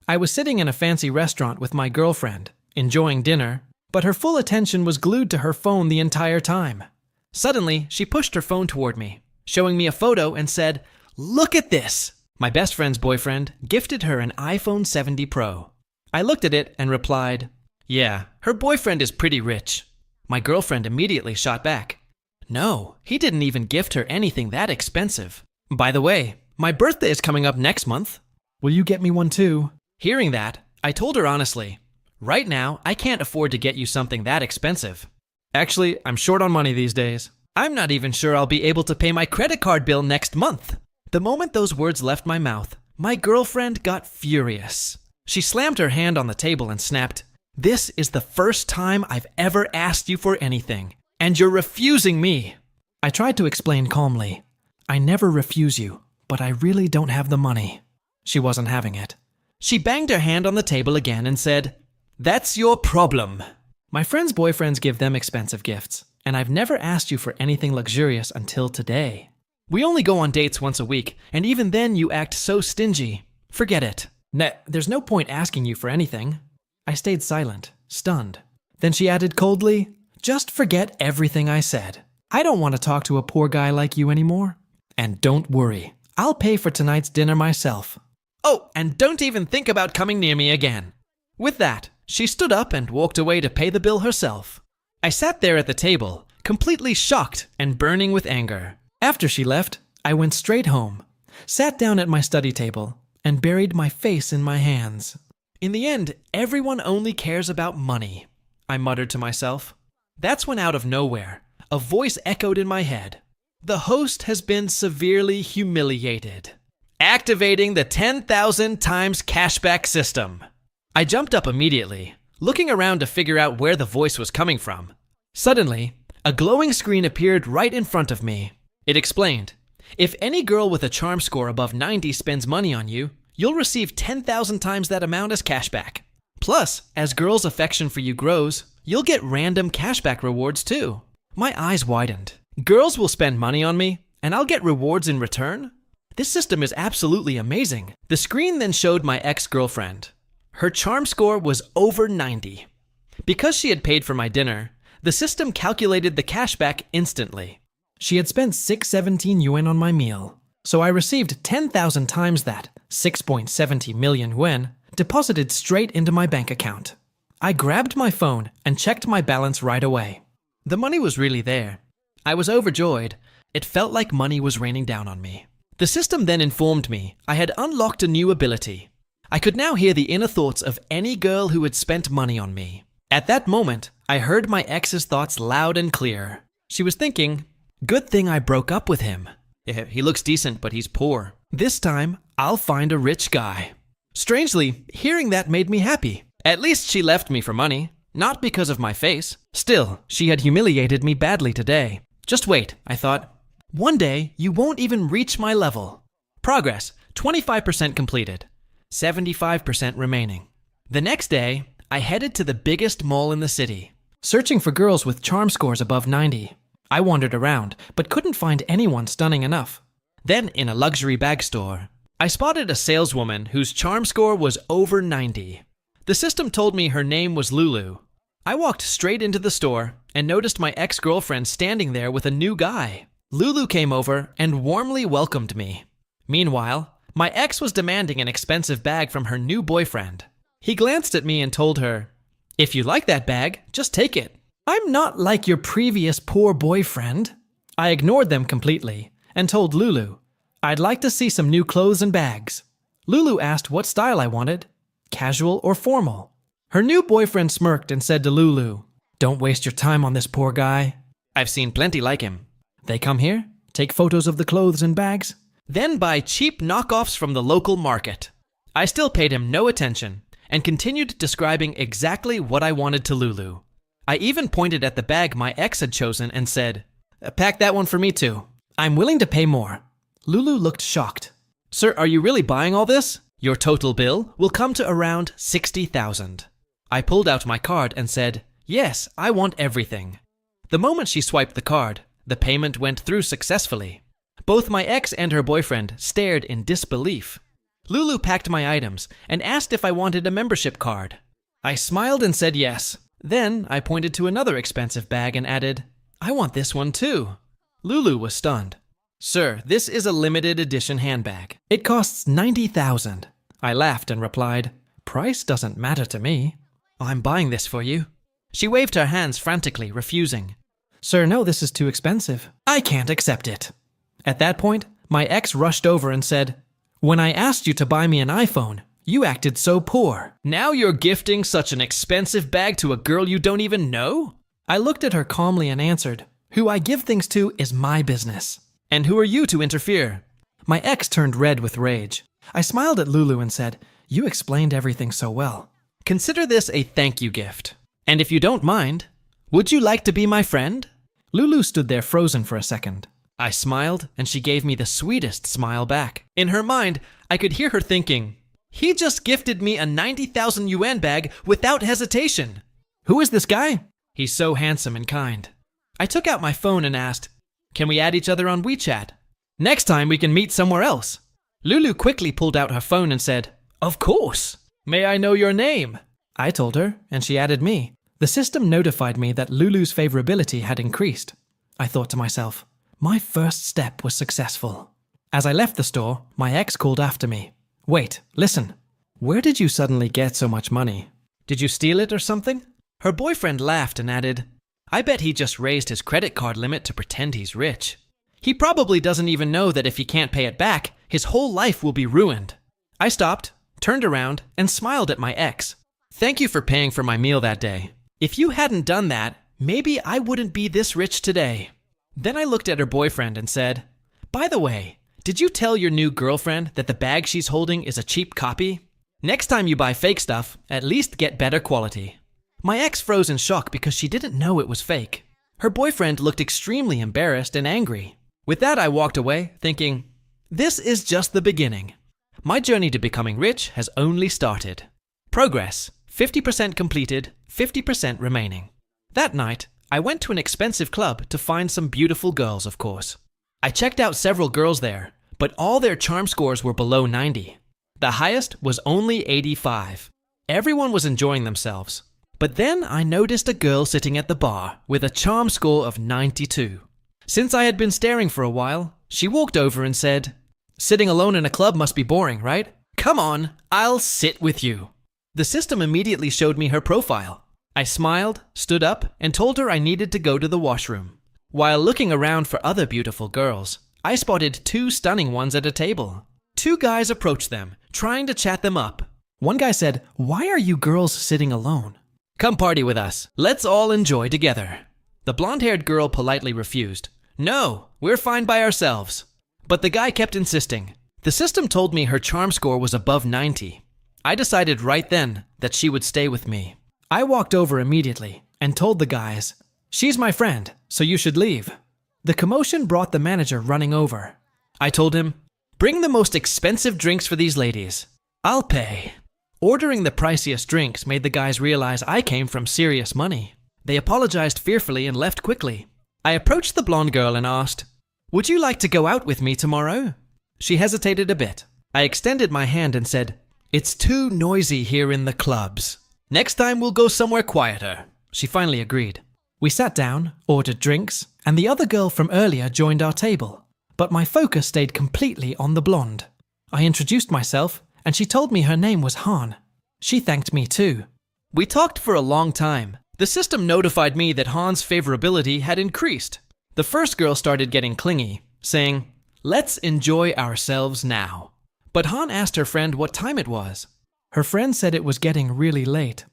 I was sitting in a fancy restaurant with my girlfriend, enjoying dinner, but her full attention was glued to her phone the entire time. Suddenly, she pushed her phone toward me, showing me a photo and said, "Look at this!" My best friend's boyfriend gifted her an iPhone 70 Pro. I looked at it and replied, "Yeah, her boyfriend is pretty rich." My girlfriend immediately shot back, "No, he didn't even gift her anything that expensive. By the way, my birthday is coming up next month. Will you get me one too?" Hearing that, I told her honestly, "Right now, I can't afford to get you something that expensive. Actually, I'm short on money these days. I'm not even sure I'll be able to pay my credit card bill next month." The moment those words left my mouth, my girlfriend got furious. She slammed her hand on the table and snapped, "This is the first time I've ever asked you for anything, and you're refusing me." I tried to explain calmly, "I never refuse you, but I really don't have the money." She wasn't having it. She banged her hand on the table again and said, "That's your problem." My friends' boyfriends give them expensive gifts, and I've never asked you for anything luxurious until today. We only go on dates once a week, and even then you act so stingy. Forget it. There's no point asking you for anything. I stayed silent, stunned. Then she added coldly, "Just forget everything I said. I don't want to talk to a poor guy like you anymore. And don't worry, I'll pay for tonight's dinner myself. Oh, and don't even think about coming near me again." With that, she stood up and walked away to pay the bill herself. I sat there at the table, completely shocked and burning with anger. After she left, I went straight home, sat down at my study table, and buried my face in my hands. In the end, everyone only cares about money, I muttered to myself. That's when out of nowhere, a voice echoed in my head. The host has been severely humiliated. Activating the 10,000 times cashback system. I jumped up immediately, looking around to figure out where the voice was coming from. Suddenly, a glowing screen appeared right in front of me. It explained, "If any girl with a charm score above 90 spends money on you, you'll receive 10,000 times that amount as cashback. Plus, as girls' affection for you grows, you'll get random cashback rewards too." My eyes widened. Girls will spend money on me, and I'll get rewards in return? This system is absolutely amazing. The screen then showed my ex-girlfriend. Her charm score was over 90. Because she had paid for my dinner, the system calculated the cashback instantly. She had spent 617 yuan on my meal, so I received 10,000 times that, 6.70 million yuan, deposited straight into my bank account. I grabbed my phone and checked my balance right away. The money was really there. I was overjoyed. It felt like money was raining down on me. The system then informed me I had unlocked a new ability. I could now hear the inner thoughts of any girl who had spent money on me. At that moment, I heard my ex's thoughts loud and clear. She was thinking, "Good thing I broke up with him. He looks decent, but he's poor. This time, I'll find a rich guy." Strangely, hearing that made me happy. At least she left me for money, not because of my face. Still, she had humiliated me badly today. Just wait, I thought. One day, you won't even reach my level. Progress, 25% completed. 75% remaining. The next day, I headed to the biggest mall in the city, searching for girls with charm scores above 90. I wandered around, but couldn't find anyone stunning enough. Then, in a luxury bag store, I spotted a saleswoman whose charm score was over 90. The system told me her name was Lulu. I walked straight into the store and noticed my ex-girlfriend standing there with a new guy. Lulu came over and warmly welcomed me. Meanwhile, my ex was demanding an expensive bag from her new boyfriend. He glanced at me and told her, "If you like that bag, just take it." I'm not like your previous poor boyfriend. I ignored them completely and told Lulu, "I'd like to see some new clothes and bags." Lulu asked what style I wanted, casual or formal. Her new boyfriend smirked and said to Lulu, "Don't waste your time on this poor guy. I've seen plenty like him. They come here, take photos of the clothes and bags, then buy cheap knockoffs from the local market." I still paid him no attention and continued describing exactly what I wanted to Lulu. I even pointed at the bag my ex had chosen and said, "Pack that one for me too. I'm willing to pay more." Lulu looked shocked. "Sir, are you really buying all this? Your total bill will come to around 60,000. I pulled out my card and said, "Yes, I want everything." The moment she swiped the card, the payment went through successfully. Both my ex and her boyfriend stared in disbelief. Lulu packed my items and asked if I wanted a membership card. I smiled and said yes. Then I pointed to another expensive bag and added, "I want this one too." Lulu was stunned. "Sir, this is a limited edition handbag. It costs $90,000. I laughed and replied, "Price doesn't matter to me. I'm buying this for you." She waved her hands frantically, refusing. "Sir, no, this is too expensive. I can't accept it." At that point, my ex rushed over and said, "When I asked you to buy me an iPhone, you acted so poor. Now you're gifting such an expensive bag to a girl you don't even know?" I looked at her calmly and answered, "Who I give things to is my business. And who are you to interfere?" My ex turned red with rage. I smiled at Lulu and said, "You explained everything so well. Consider this a thank you gift. And if you don't mind, would you like to be my friend?" Lulu stood there frozen for a second. I smiled, and she gave me the sweetest smile back. In her mind, I could hear her thinking, "He just gifted me a 90,000 yuan bag without hesitation. Who is this guy? He's so handsome and kind." I took out my phone and asked, "Can we add each other on WeChat? Next time we can meet somewhere else." Lulu quickly pulled out her phone and said, "Of course. May I know your name?" I told her, and she added me. The system notified me that Lulu's favorability had increased. I thought to myself, my first step was successful. As I left the store, my ex called after me. "Wait, listen. Where did you suddenly get so much money? Did you steal it or something?" Her boyfriend laughed and added, "I bet he just raised his credit card limit to pretend he's rich. He probably doesn't even know that if he can't pay it back, his whole life will be ruined." I stopped, turned around, and smiled at my ex. "Thank you for paying for my meal that day. If you hadn't done that, maybe I wouldn't be this rich today." Then I looked at her boyfriend and said, "By the way, did you tell your new girlfriend that the bag she's holding is a cheap copy? Next time you buy fake stuff, at least get better quality." My ex froze in shock because she didn't know it was fake. Her boyfriend looked extremely embarrassed and angry. With that, I walked away, thinking, this is just the beginning. My journey to becoming rich has only started. Progress, 50% completed, 50% remaining. That night, I went to an expensive club to find some beautiful girls, of course. I checked out several girls there, but all their charm scores were below 90. The highest was only 85. Everyone was enjoying themselves. But then I noticed a girl sitting at the bar with a charm score of 92. Since I had been staring for a while, she walked over and said, "Sitting alone in a club must be boring, right? Come on, I'll sit with you." The system immediately showed me her profile. I smiled, stood up, and told her I needed to go to the washroom. While looking around for other beautiful girls, I spotted two stunning ones at a table. Two guys approached them, trying to chat them up. One guy said, "Why are you girls sitting alone? Come party with us. Let's all enjoy together." The blonde-haired girl politely refused. "No, we're fine by ourselves." But the guy kept insisting. The system told me her charm score was above 90. I decided right then that she would stay with me. I walked over immediately and told the guys, "She's my friend, so you should leave." The commotion brought the manager running over. I told him, "Bring the most expensive drinks for these ladies. I'll pay." Ordering the priciest drinks made the guys realize I came from serious money. They apologized fearfully and left quickly. I approached the blonde girl and asked, "Would you like to go out with me tomorrow?" She hesitated a bit. I extended my hand and said, "It's too noisy here in the clubs. Next time we'll go somewhere quieter." She finally agreed. We sat down, ordered drinks, and the other girl from earlier joined our table. But my focus stayed completely on the blonde. I introduced myself, and she told me her name was Han. She thanked me too. We talked for a long time. The system notified me that Han's favorability had increased. The first girl started getting clingy, saying, "Let's enjoy ourselves now." But Han asked her friend what time it was. Her friend said it was getting really late.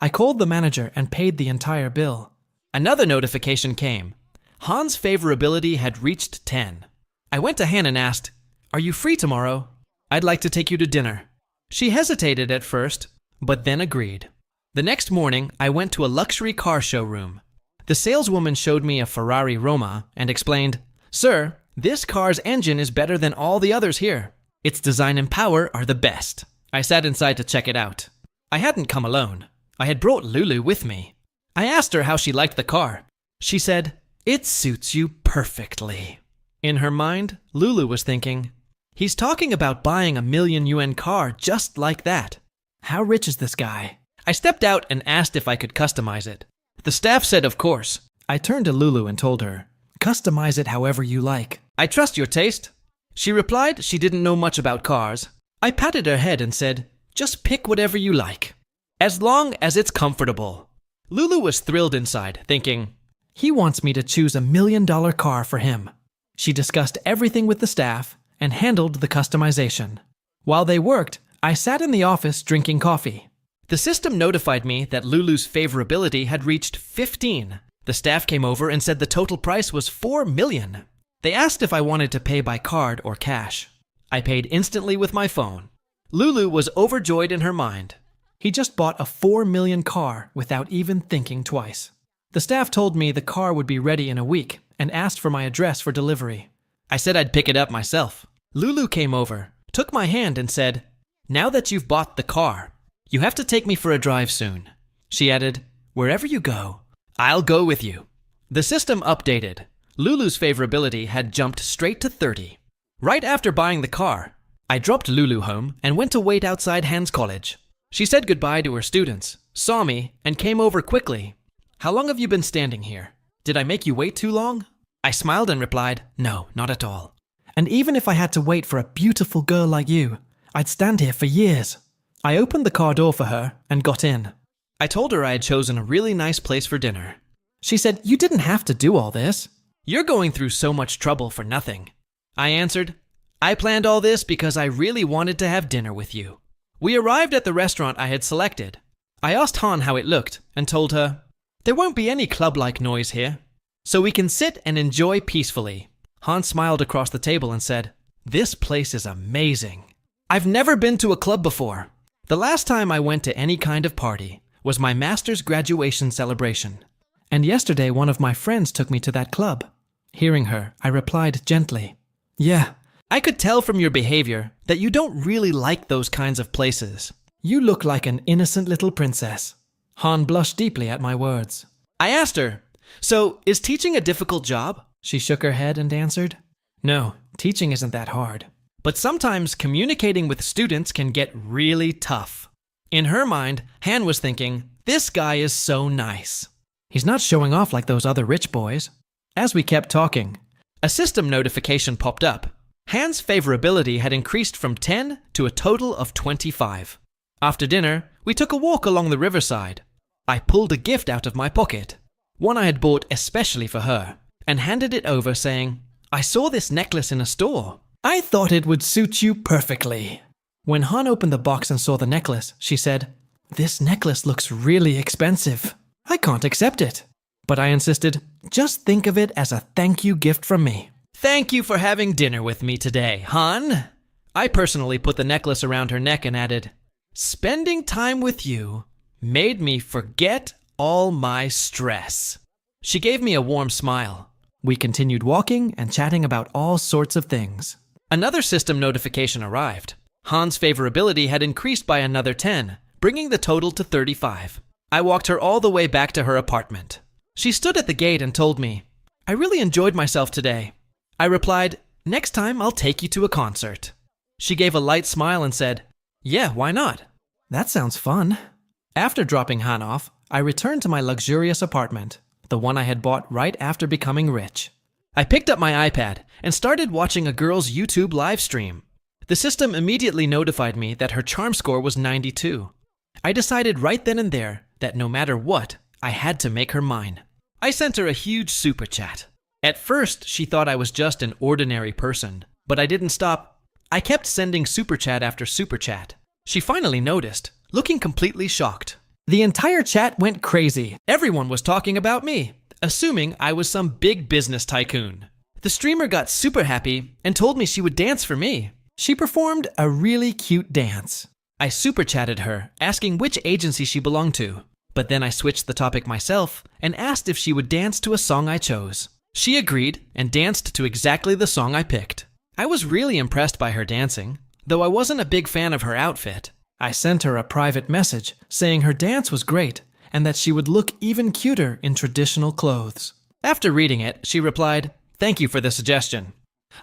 I called the manager and paid the entire bill. Another notification came. Han's favorability had reached 10. I went to Han and asked, "Are you free tomorrow? I'd like to take you to dinner." She hesitated at first, but then agreed. The next morning, I went to a luxury car showroom. The saleswoman showed me a Ferrari Roma and explained, "Sir, this car's engine is better than all the others here. Its design and power are the best." I sat inside to check it out. I hadn't come alone. I had brought Lulu with me. I asked her how she liked the car. She said, "It suits you perfectly." In her mind, Lulu was thinking, He's talking about buying a $1,000,000 car just like that. How rich is this guy? I stepped out and asked if I could customize it. The staff said of course. I turned to Lulu and told her, "Customize it however you like. I trust your taste." She replied she didn't know much about cars. I patted her head and said, "Just pick whatever you like, as long as it's comfortable." Lulu was thrilled inside, thinking, "He wants me to choose a $1,000,000 car for him." She discussed everything with the staff and handled the customization. While they worked, I sat in the office drinking coffee. The system notified me that Lulu's favorability had reached 15. The staff came over and said the total price was $4 million. They asked if I wanted to pay by card or cash. I paid instantly with my phone. Lulu was overjoyed in her mind. He just bought a $4 million car without even thinking twice. The staff told me the car would be ready in a week and asked for my address for delivery. I said I'd pick it up myself. Lulu came over, took my hand and said, "Now that you've bought the car, you have to take me for a drive soon." She added, "Wherever you go, I'll go with you." The system updated. Lulu's favorability had jumped straight to 30. Right after buying the car, I dropped Lulu home and went to wait outside Hans College. She said goodbye to her students, saw me, and came over quickly. "How long have you been standing here? Did I make you wait too long?" I smiled and replied, "No, not at all. And even if I had to wait for a beautiful girl like you, I'd stand here for years." I opened the car door for her and got in. I told her I had chosen a really nice place for dinner. She said, "You didn't have to do all this. You're going through so much trouble for nothing." I answered, "I planned all this because I really wanted to have dinner with you." We arrived at the restaurant I had selected. I asked Han how it looked and told her, "There won't be any club-like noise here, so we can sit and enjoy peacefully." Han smiled across the table and said, "This place is amazing. I've never been to a club before. The last time I went to any kind of party was my master's graduation celebration. And yesterday one of my friends took me to that club." Hearing her, I replied gently, "Yeah, I could tell from your behavior that you don't really like those kinds of places. You look like an innocent little princess." Han blushed deeply at my words. I asked her, "So, is teaching a difficult job?" She shook her head and answered, "No, teaching isn't that hard. But sometimes communicating with students can get really tough." In her mind, Han was thinking, "This guy is so nice. He's not showing off like those other rich boys." As we kept talking, a system notification popped up. Han's favorability had increased from 10 to a total of 25. After dinner, we took a walk along the riverside. I pulled a gift out of my pocket, one I had bought especially for her, and handed it over saying, "I saw this necklace in a store. I thought it would suit you perfectly." When Han opened the box and saw the necklace, she said, "This necklace looks really expensive. I can't accept it." But I insisted, "Just think of it as a thank you gift from me." "Thank you for having dinner with me today, Han." I personally put the necklace around her neck and added, "Spending time with you made me forget all my stress." She gave me a warm smile. We continued walking and chatting about all sorts of things. Another system notification arrived. Han's favorability had increased by another 10, bringing the total to 35. I walked her all the way back to her apartment. She stood at the gate and told me, "I really enjoyed myself today." I replied, "Next time I'll take you to a concert." She gave a light smile and said, "Yeah, why not? That sounds fun." After dropping Han off, I returned to my luxurious apartment, the one I had bought right after becoming rich. I picked up my iPad and started watching a girl's YouTube live stream. The system immediately notified me that her charm score was 92. I decided right then and there that no matter what, I had to make her mine. I sent her a huge super chat. At first, she thought I was just an ordinary person, but I didn't stop. I kept sending super chat after super chat. She finally noticed, looking completely shocked. The entire chat went crazy. Everyone was talking about me, assuming I was some big business tycoon. The streamer got super happy and told me she would dance for me. She performed a really cute dance. I super chatted her, asking which agency she belonged to. But then I switched the topic myself and asked if she would dance to a song I chose. She agreed and danced to exactly the song I picked. I was really impressed by her dancing, though I wasn't a big fan of her outfit. I sent her a private message saying her dance was great and that she would look even cuter in traditional clothes. After reading it, she replied, "Thank you for the suggestion.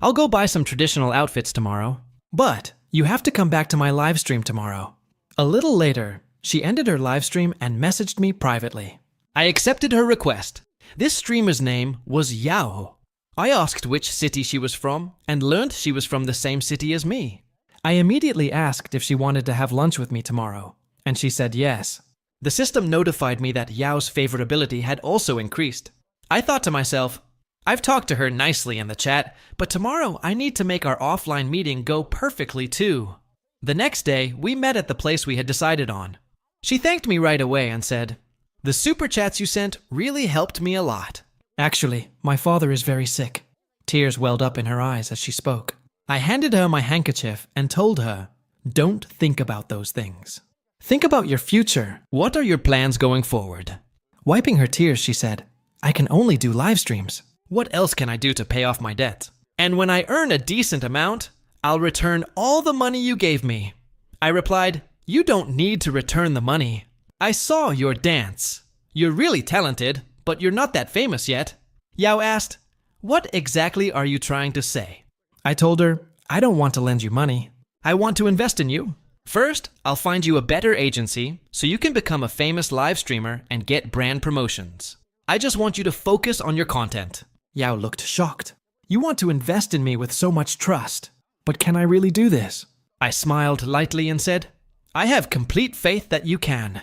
I'll go buy some traditional outfits tomorrow. But you have to come back to my live stream tomorrow." A little later, she ended her live stream and messaged me privately. I accepted her request. This streamer's name was Yao. I asked which city she was from and learned she was from the same city as me. I immediately asked if she wanted to have lunch with me tomorrow, and she said yes. The system notified me that Yao's favorability had also increased. I thought to myself, I've talked to her nicely in the chat, but tomorrow I need to make our offline meeting go perfectly too. The next day, we met at the place we had decided on. She thanked me right away and said, "The super chats you sent really helped me a lot." Actually, my father is very sick. Tears welled up in her eyes as she spoke. I handed her my handkerchief and told her, "Don't think about those things. Think about your future. What are your plans going forward?" Wiping her tears, she said, "I can only do live streams. What else can I do to pay off my debt? And when I earn a decent amount, I'll return all the money you gave me." I replied, "You don't need to return the money. I saw your dance. You're really talented, but you're not that famous yet." Yao asked, "What exactly are you trying to say?" I told her, "I don't want to lend you money. I want to invest in you. First, I'll find you a better agency so you can become a famous live streamer and get brand promotions. I just want you to focus on your content." Yao looked shocked. "You want to invest in me with so much trust, but can I really do this?" I smiled lightly and said, "I have complete faith that you can."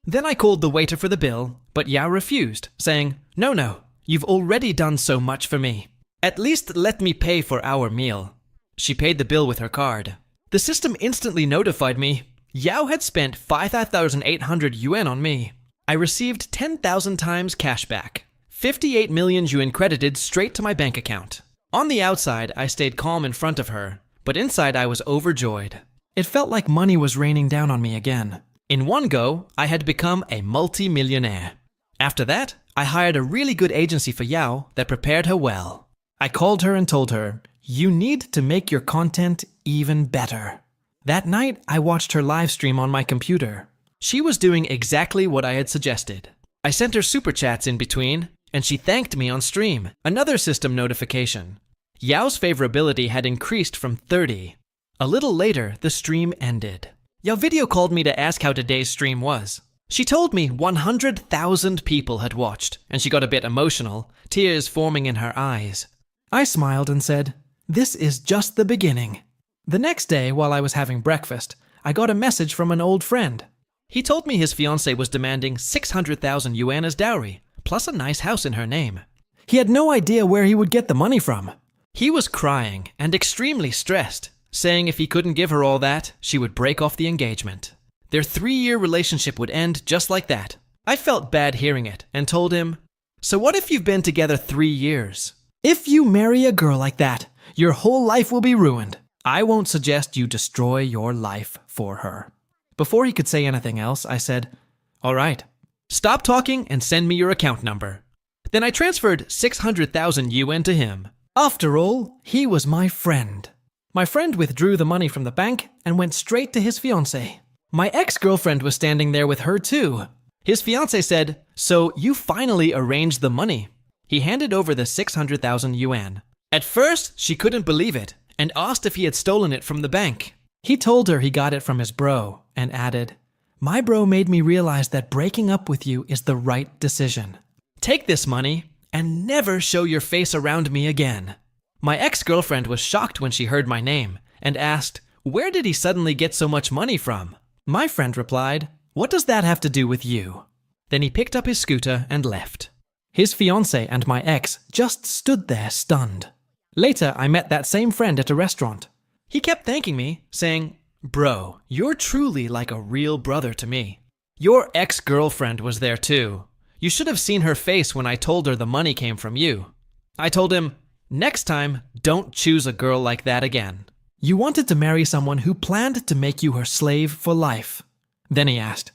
Then I called the waiter for the bill, but Yao refused, saying, No, you've already done so much for me. At least let me pay for our meal." She paid the bill with her card. The system instantly notified me Yao had spent 5,800 yuan on me. I received 10,000 times cash back. 58 million yuan credited straight to my bank account. On the outside, I stayed calm in front of her, but inside I was overjoyed. It felt like money was raining down on me again. In one go, I had become a multi-millionaire. After that, I hired a really good agency for Yao that prepared her well. I called her and told her, "You need to make your content even better." That night, I watched her live stream on my computer. She was doing exactly what I had suggested. I sent her super chats in between, and she thanked me on stream. Another system notification. Yao's favorability had increased from 30. A little later, the stream ended. Yao video called me to ask how today's stream was. She told me 100,000 people had watched, and she got a bit emotional, tears forming in her eyes. I smiled and said, "This is just the beginning." The next day, while I was having breakfast, I got a message from an old friend. He told me his fiancée was demanding 600,000 yuan as dowry, plus a nice house in her name. He had no idea where he would get the money from. He was crying and extremely stressed, saying if he couldn't give her all that, she would break off the engagement. Their 3-year relationship would end just like that. I felt bad hearing it and told him, "So what if you've been together 3 years? If you marry a girl like that, your whole life will be ruined. I won't suggest you destroy your life for her." Before he could say anything else, I said, "All right, stop talking and send me your account number." Then I transferred 600,000 yuan to him. After all, he was my friend. My friend withdrew the money from the bank and went straight to his fiancée. My ex-girlfriend was standing there with her too. His fiancée said, "So you finally arranged the money." He handed over the 600,000 yuan. At first, she couldn't believe it and asked if he had stolen it from the bank. He told her he got it from his bro and added, "My bro made me realize that breaking up with you is the right decision. Take this money and never show your face around me again." My ex-girlfriend was shocked when she heard my name and asked, "Where did he suddenly get so much money from?" My friend replied, "What does that have to do with you?" Then he picked up his scooter and left. His fiancée and my ex just stood there stunned. Later, I met that same friend at a restaurant. He kept thanking me, saying, "Bro, you're truly like a real brother to me." Your ex-girlfriend was there too. You should have seen her face when I told her the money came from you. I told him, "Next time, don't choose a girl like that again." You wanted to marry someone who planned to make you her slave for life. Then he asked,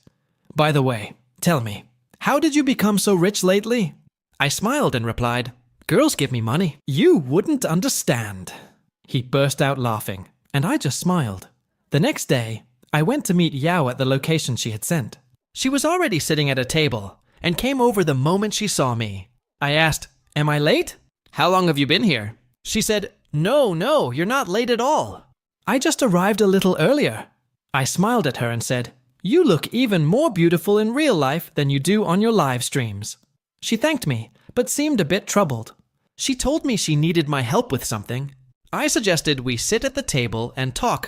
"By the way, tell me, how did you become so rich lately?" I smiled and replied, "Girls give me money. You wouldn't understand." He burst out laughing, and I just smiled. The next day, I went to meet Yao at the location she had sent. She was already sitting at a table and came over the moment she saw me. I asked, "Am I late? How long have you been here?" She said, No, you're not late at all. I just arrived a little earlier. I smiled at her and said, "You look even more beautiful in real life than you do on your live streams." She thanked me, but seemed a bit troubled. She told me she needed my help with something. I suggested we sit at the table and talk